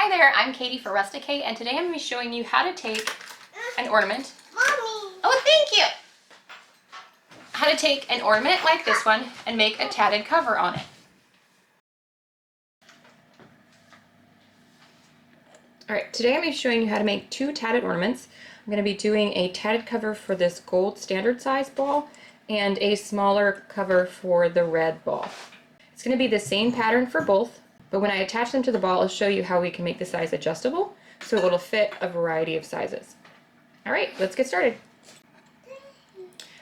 Hi there, I'm Katie for RustiKate, and today I'm going to be showing you how to take an ornament. Mommy! Oh, thank you! How to take an ornament like this one and make a tatted cover on it. Alright, today I'm going to be showing you how to make two tatted ornaments. I'm going to be doing a tatted cover for this gold standard size ball and a smaller cover for the red ball. It's going to be the same pattern for both, but when I attach them to the ball, I'll show you how we can make the size adjustable so it'll fit a variety of sizes. Alright, let's get started.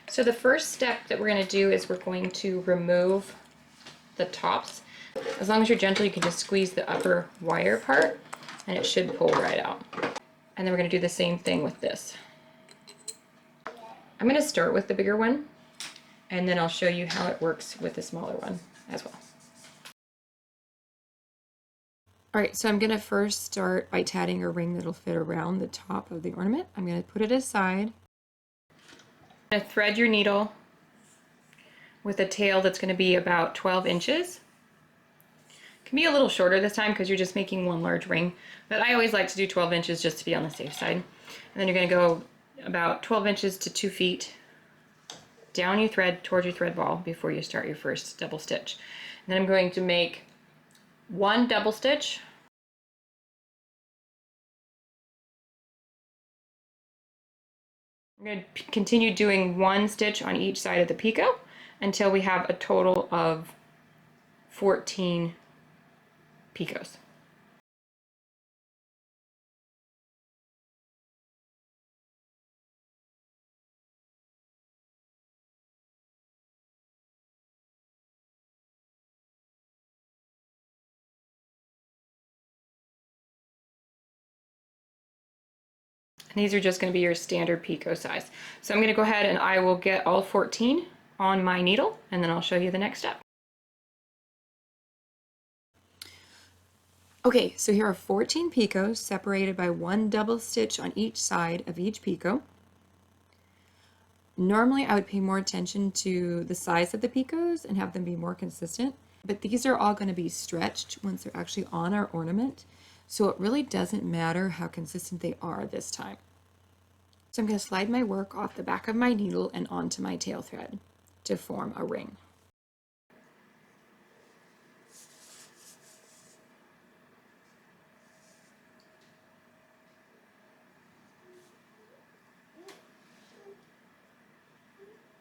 So the first step that we're going to do is we're going to remove the tops. As long as you're gentle, you can just squeeze the upper wire part and it should pull right out. And then we're going to do the same thing with this. I'm going to start with the bigger one and then I'll show you how it works with the smaller one as well. Alright, so I'm going to first start by tatting a ring that'll fit around the top of the ornament. I'm going to put it aside. You're going to thread your needle with a tail that's going to be about 12 inches. It can be a little shorter this time because you're just making one large ring, but I always like to do 12 inches just to be on the safe side. And then you're going to go about 12 inches to 2 feet down your thread towards your thread ball before you start your first double stitch. And then I'm going to make one double stitch. I'm going to continue doing one stitch on each side of the picot until we have a total of 14 picots. And these are just going to be your standard picot size. So I'm going to go ahead and I will get all 14 on my needle and then I'll show you the next step. Okay, so here are 14 picots separated by one double stitch on each side of each picot. Normally I would pay more attention to the size of the picots and have them be more consistent, but these are all going to be stretched once they're actually on our ornament, so it really doesn't matter how consistent they are this time. So I'm going to slide my work off the back of my needle and onto my tail thread to form a ring.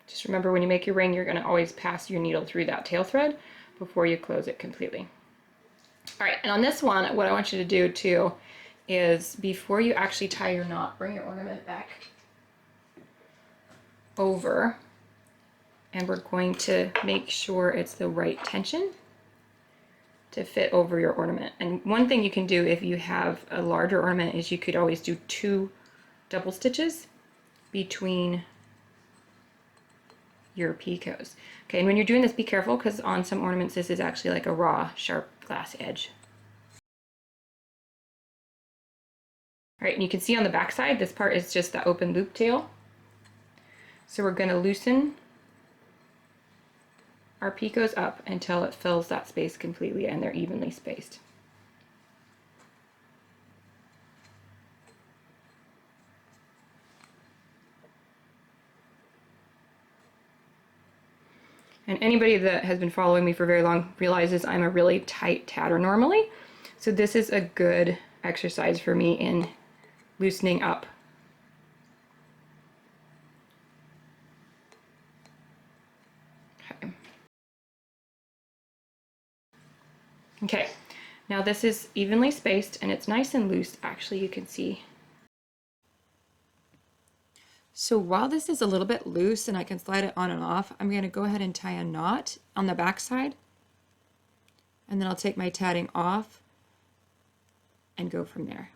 Just remember, when you make your ring, you're going to always pass your needle through that tail thread before you close it completely. All right, and on this one, what I want you to do too is before you actually tie your knot, bring your ornament back over, and we're going to make sure it's the right tension to fit over your ornament. And one thing you can do if you have a larger ornament is you could always do 2 double stitches between your picots. Okay, and when you're doing this, be careful because on some ornaments this is actually like a raw, sharp glass edge. All right, and you can see on the back side, this part is just the open loop tail. So we're going to loosen our picots up until it fills that space completely and they're evenly spaced. And anybody that has been following me for very long realizes I'm a really tight tatter normally. So this is a good exercise for me in loosening up. Okay, now this is evenly spaced and it's nice and loose, actually, you can see. So while this is a little bit loose and I can slide it on and off, I'm going to go ahead and tie a knot on the back side, and then I'll take my tatting off and go from there.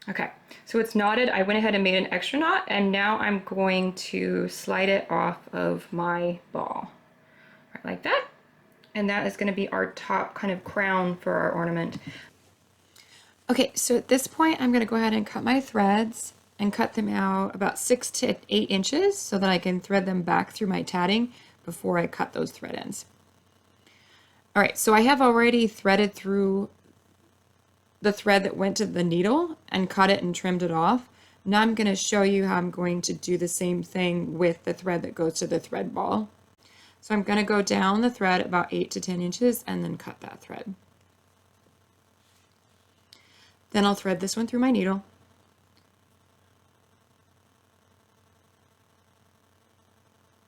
Okay, so it's knotted. I went ahead and made an extra knot, and now I'm going to slide it off of my ball, right like that. And that is going to be our top kind of crown for our ornament. Okay, so at this point, I'm going to go ahead and cut my threads and cut them out about 6 to 8 inches so that I can thread them back through my tatting before I cut those thread ends. All right, so I have already threaded through the thread that went to the needle and cut it and trimmed it off. Now I'm going to show you how I'm going to do the same thing with the thread that goes to the thread ball. So I'm going to go down the thread about 8 to 10 inches and then cut that thread. Then I'll thread this one through my needle.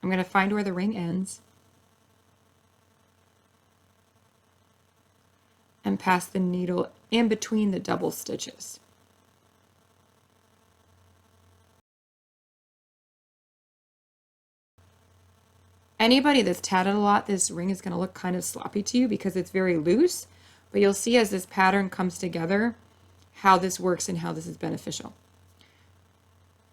I'm going to find where the ring ends and pass the needle in between the double stitches. Anybody that's tatted a lot, this ring is going to look kind of sloppy to you because it's very loose, but you'll see as this pattern comes together how this works and how this is beneficial.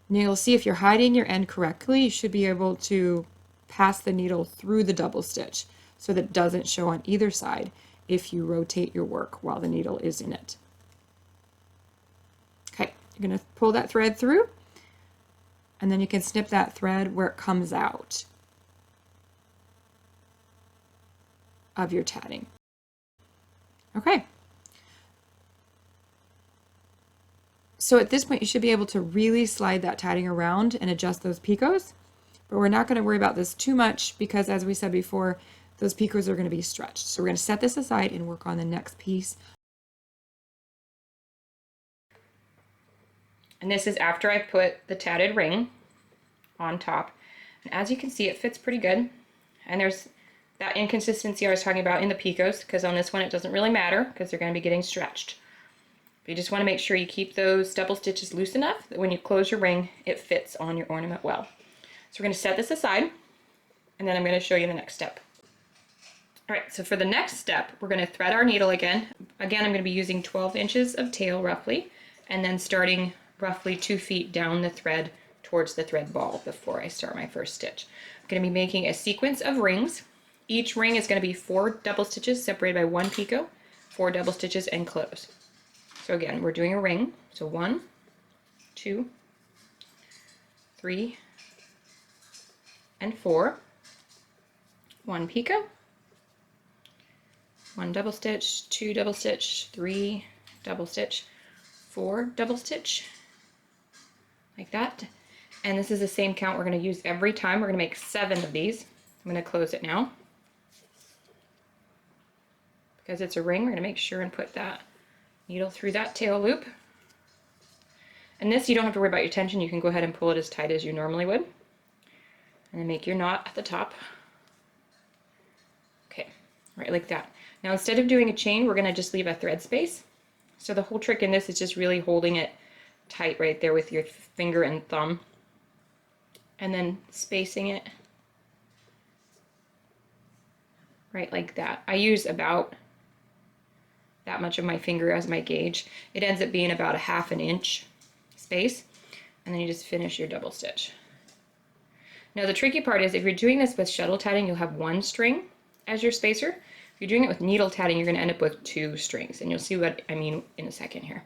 Now you'll see if you're hiding your end correctly, you should be able to pass the needle through the double stitch so that it doesn't show on either side if you rotate your work while the needle is in it. Okay, you're going to pull that thread through, and then you can snip that thread where it comes out of your tatting. Okay. So at this point, you should be able to really slide that tatting around and adjust those picots, but we're not going to worry about this too much because, as we said before, those picots are going to be stretched. So we're going to set this aside and work on the next piece. And this is after I put the tatted ring on top. And as you can see, it fits pretty good. And there's that inconsistency I was talking about in the picots, because on this one it doesn't really matter because they're going to be getting stretched. But you just want to make sure you keep those double stitches loose enough that when you close your ring, it fits on your ornament well. So we're going to set this aside, and then I'm going to show you the next step. All right, so for the next step, we're going to thread our needle again. Again, I'm going to be using 12 inches of tail roughly, and then starting roughly 2 feet down the thread towards the thread ball before I start my first stitch. I'm going to be making a sequence of rings. Each ring is going to be 4 double stitches separated by 1 picot, 4 double stitches, and close. So again, we're doing a ring. So 1, 2, 3, and 4. 1 picot, 1 double stitch, 2 double stitch, 3 double stitch, 4 double stitch, like that. And this is the same count we're going to use every time. We're going to make 7 of these. I'm going to close it now. Because it's a ring, we're going to make sure and put that needle through that tail loop. And this, you don't have to worry about your tension. You can go ahead and pull it as tight as you normally would. And then make your knot at the top. Okay, right like that. Now instead of doing a chain, we're going to just leave a thread space. So the whole trick in this is just really holding it tight right there with your finger and thumb. And then spacing it right like that. I use about that much of my finger as my gauge. It ends up being about a 1/2 inch space, and then you just finish your double stitch. Now the tricky part is if you're doing this with shuttle tatting, you'll have 1 string as your spacer. If you're doing it with needle tatting, you're going to end up with 2 strings, and you'll see what I mean in a second here.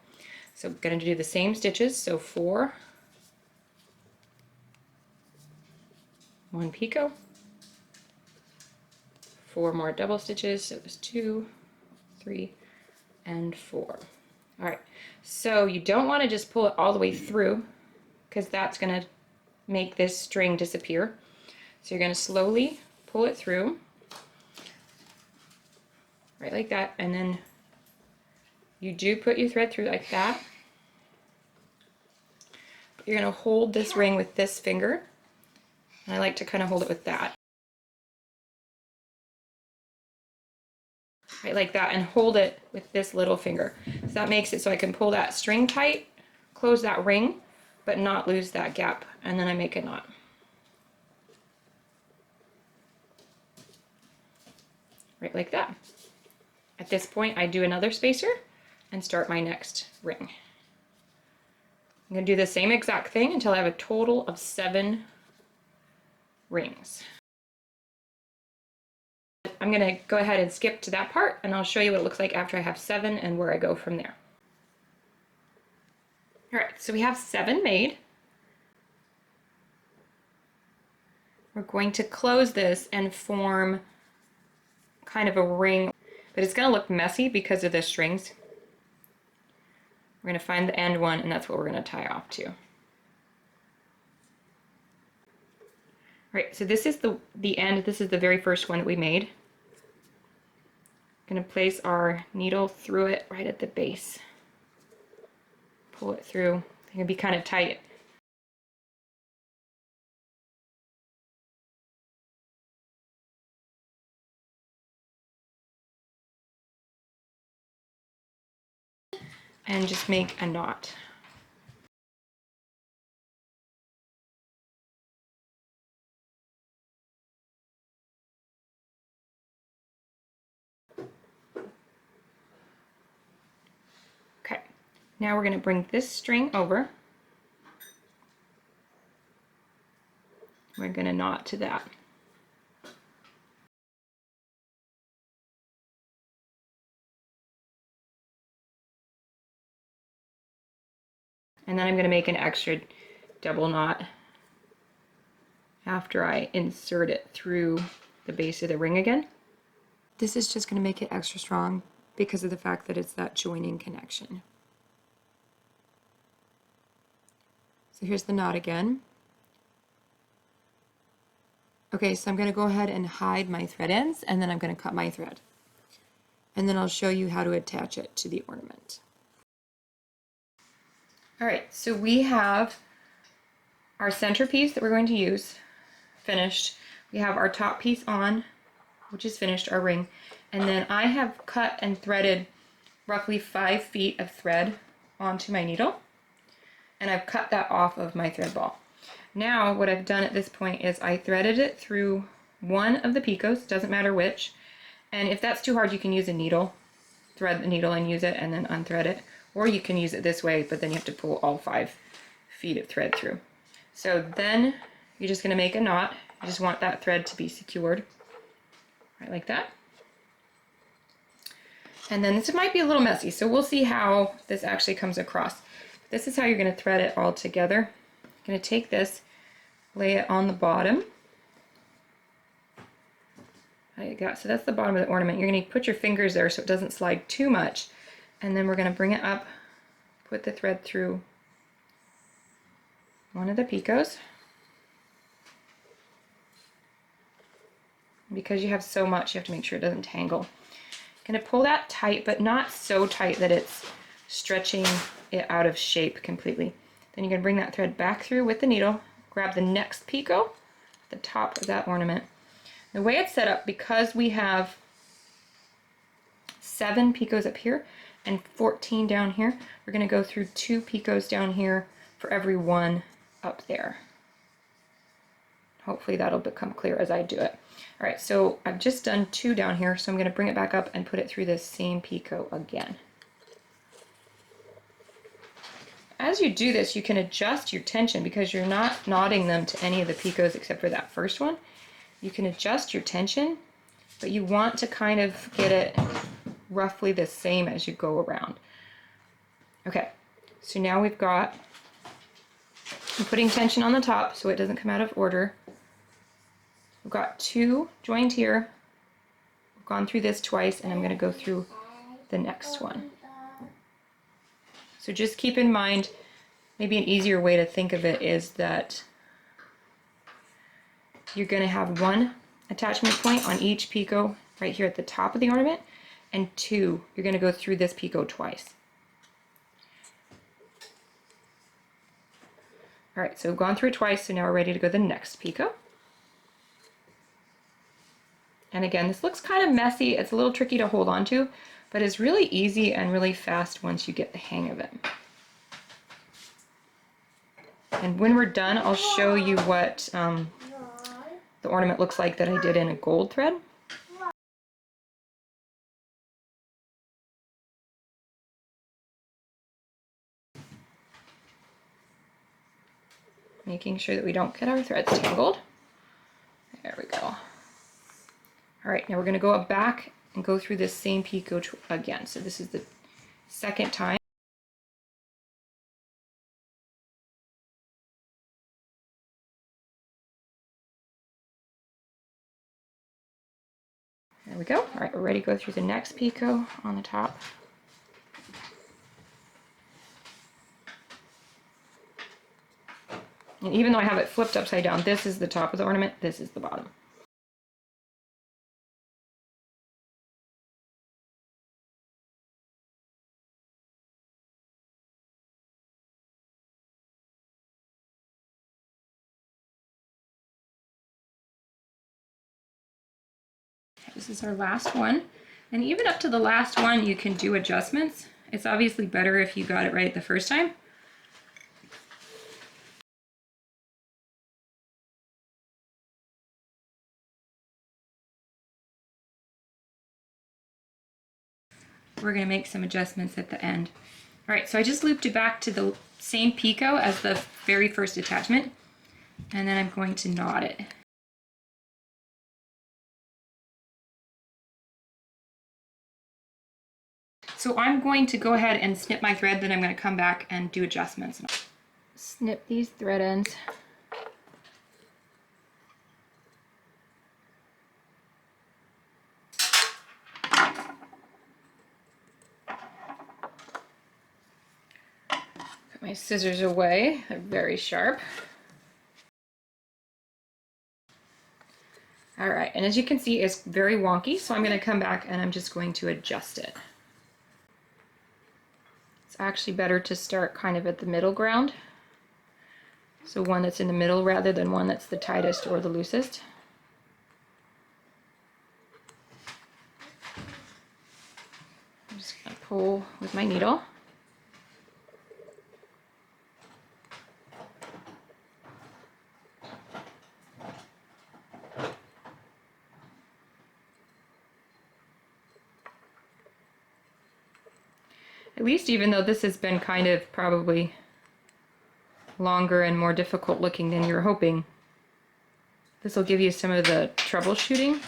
So I'm going to do the same stitches, so 4, 1 picot, 4 more double stitches, so it was 2, 3, and 4. All right, so you don't want to just pull it all the way through because that's going to make this string disappear. So you're going to slowly pull it through, right like that, and then you do put your thread through like that. You're going to hold this ring with this finger, and I like to kind of hold it with that. Right like that, and hold it with this little finger. So that makes it so I can pull that string tight, close that ring, but not lose that gap, and then I make a knot. Right like that. At this point, I do another spacer and start my next ring. I'm going to do the same exact thing until I have a total of 7 rings. I'm going to go ahead and skip to that part, and I'll show you what it looks like after I have 7 and where I go from there. All right, so we have 7 made. We're going to close this and form kind of a ring, but it's going to look messy because of the strings. We're going to find the end one, and that's what we're going to tie off to. All right, so this is the end. This is the very first one that we made. Going to place our needle through it right at the base. Pull it through. It's going to be kind of tight. And just make a knot. Okay, now we're going to bring this string over. We're going to knot to that. And then I'm going to make an extra double knot after I insert it through the base of the ring again. This is just going to make it extra strong because of the fact that it's that joining connection. So here's the knot again. Okay, so I'm going to go ahead and hide my thread ends, and then I'm going to cut my thread. And then I'll show you how to attach it to the ornament. All right, so we have our centerpiece that we're going to use finished. We have our top piece on, which is finished, our ring. And then I have cut and threaded roughly 5 feet of thread onto my needle. And I've cut that off of my thread ball. Now what I've done at this point is I threaded it through one of the picots, doesn't matter which. And if that's too hard, you can use a needle. Thread the needle and use it and then unthread it. Or you can use it this way, but then you have to pull all 5 feet of thread through. So then you're just going to make a knot. You just want that thread to be secured, right like that. And then this might be a little messy, so we'll see how this actually comes across. This is how you're going to thread it all together. You're going to take this, lay it on the bottom. There you go. So that's the bottom of the ornament. You're going to put your fingers there so it doesn't slide too much. And then we're going to bring it up, put the thread through one of the picots. Because you have so much, you have to make sure it doesn't tangle. Going to pull that tight, but not so tight that it's stretching it out of shape completely. Then you're going to bring that thread back through with the needle, grab the next picot at the top of that ornament. The way it's set up, because we have 7 picots up here and 14 down here, we're going to go through 2 picots down here for every one up there. Hopefully that'll become clear as I do it. All right, so I've just done 2 down here, so I'm going to bring it back up and put it through this same picot again. As you do this, you can adjust your tension because you're not knotting them to any of the picots except for that first one. You can adjust your tension, but you want to kind of get it roughly the same as you go around. Okay, so now we've got, I'm putting tension on the top so it doesn't come out of order. We've got 2 joined here. We've gone through this twice, and I'm going to go through the next one. So just keep in mind, maybe an easier way to think of it is that you're going to have 1 attachment point on each picot right here at the top of the ornament, and 2, you're going to go through this picot twice. All right, so we've gone through it twice, so now we're ready to go to the next picot. And again, this looks kind of messy. It's a little tricky to hold on to, but it's really easy and really fast once you get the hang of it. And when we're done, I'll show you what the ornament looks like that I did in a gold thread. Making sure that we don't get our threads tangled. There we go. All right, now we're going to go back and go through this same picot again. So this is the second time. go. All right, we're ready to go through the next picot on the top. And even though I have it flipped upside down, this is the top of the ornament, this is the bottom. This is our last one. And even up to the last one, you can do adjustments. It's obviously better if you got it right the first time. We're going to make some adjustments at the end. All right, so I just looped it back to the same picot as the very first attachment, and then I'm going to knot it. So I'm going to go ahead and snip my thread, then I'm going to come back and do adjustments. Snip these thread ends. Put my scissors away, they're very sharp. All right, and as you can see, it's very wonky, so I'm going to come back and I'm just going to adjust it. It's actually better to start kind of at the middle ground. So one that's in the middle rather than one that's the tightest or the loosest. I'm just going to pull with my needle. At least even though this has been kind of probably longer and more difficult looking than you're hoping, this will give you some of the troubleshooting.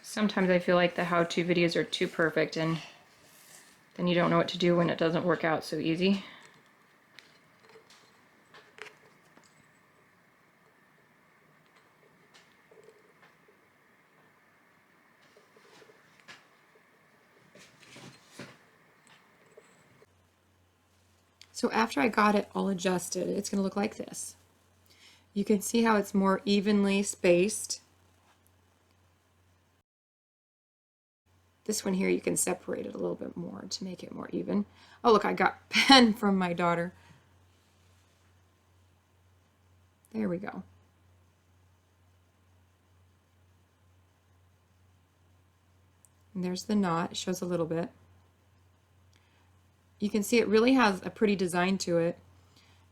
Sometimes I feel like the how-to videos are too perfect and then you don't know what to do when it doesn't work out so easy. So after I got it all adjusted, it's going to look like this. You can see how it's more evenly spaced. This one here, you can separate it a little bit more to make it more even. Oh, look, I got pen from my daughter. There we go. And there's the knot. It shows a little bit. You can see it really has a pretty design to it.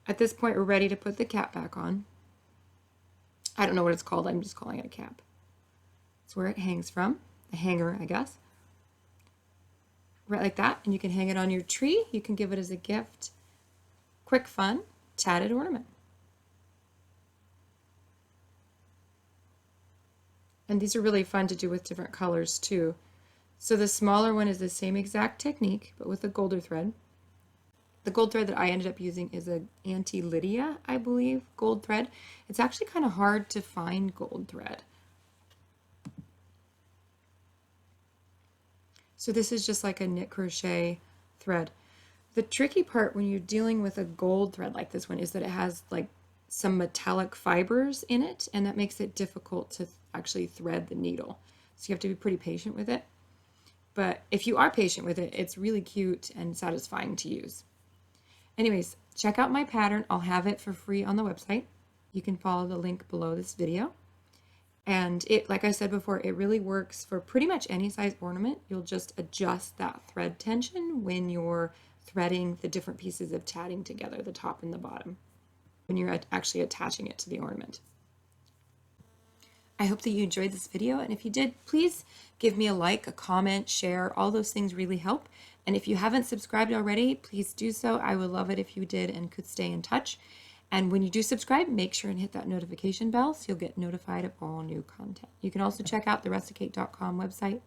At this point, we're ready to put the cap back on. I don't know what it's called. I'm just calling it a cap. It's where it hangs from. A hanger, I guess. Right like that. And you can hang it on your tree. You can give it as a gift. Quick, fun, tatted ornament. And these are really fun to do with different colors too. So the smaller one is the same exact technique, but with a golder thread. The gold thread that I ended up using is a Auntie Lydia, I believe, gold thread. It's actually kind of hard to find gold thread. So this is just like a knit crochet thread. The tricky part when you're dealing with a gold thread like this one is that it has like some metallic fibers in it, and that makes it difficult to actually thread the needle. So you have to be pretty patient with it. But if you are patient with it, it's really cute and satisfying to use. Anyways, check out my pattern. I'll have it for free on the website. You can follow the link below this video. And it, like I said before, it really works for pretty much any size ornament. You'll just adjust that thread tension when you're threading the different pieces of tatting together, the top and the bottom, when you're actually attaching it to the ornament. I hope that you enjoyed this video, and if you did, please give me a like, a comment, share. All those things really help. And if you haven't subscribed already, please do so. I would love it if you did and could stay in touch. And when you do subscribe, make sure and hit that notification bell so you'll get notified of all new content. You can also check out the RustiKate.com website.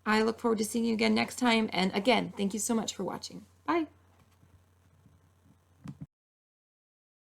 I look forward to seeing you again next time. And again, thank you so much for watching. Bye.